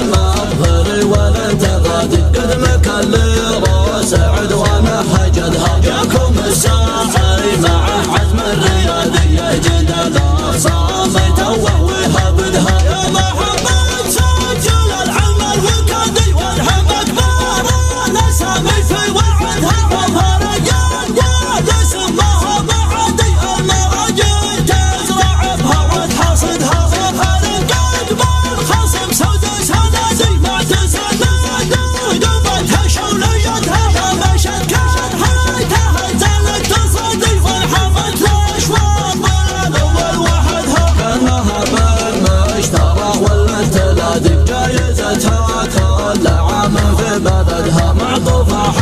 المظهر والانتقاد قدمك اللي روس عدوانه حجدها جاكم الساعي مع حزم الرياضي جدل صامت وهبدها يا محمد سجل العمل وكادي والهم اكبر الاسامي في وعدها وظهر قاد سماها بعدي المراجل تزرع بها وتحصدها ظهر قد بالخصم سود سنازي ما تسند قبتها شوليتها ومشت كانها تهز الاقتصادي وانحمت الاشواط بالاول وحدها كانها بالمشترى والانتلاد جايزتها كل عام في بلدها معطوفة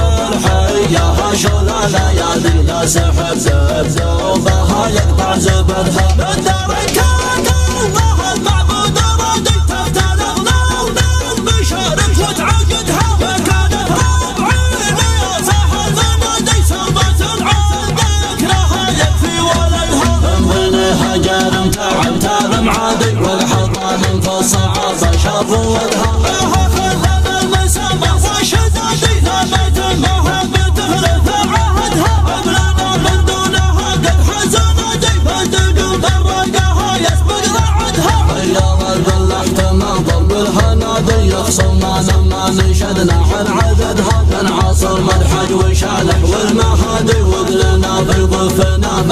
حياها شول ليالي لا سحب زبزوبها يقطع زبدها بالدار كان الله المعبود راضي تفتل اغلال بشارك وتعقدها وكانت ربعين يا سهل منادي سربت العود ذكرها يكفي ولدها من هجر تعبت المعادي والحضان في الصعاب شرودها ما نشدنا عن عددها كان عصر مدحج وشالح والمهادي وقلنا في ضفنا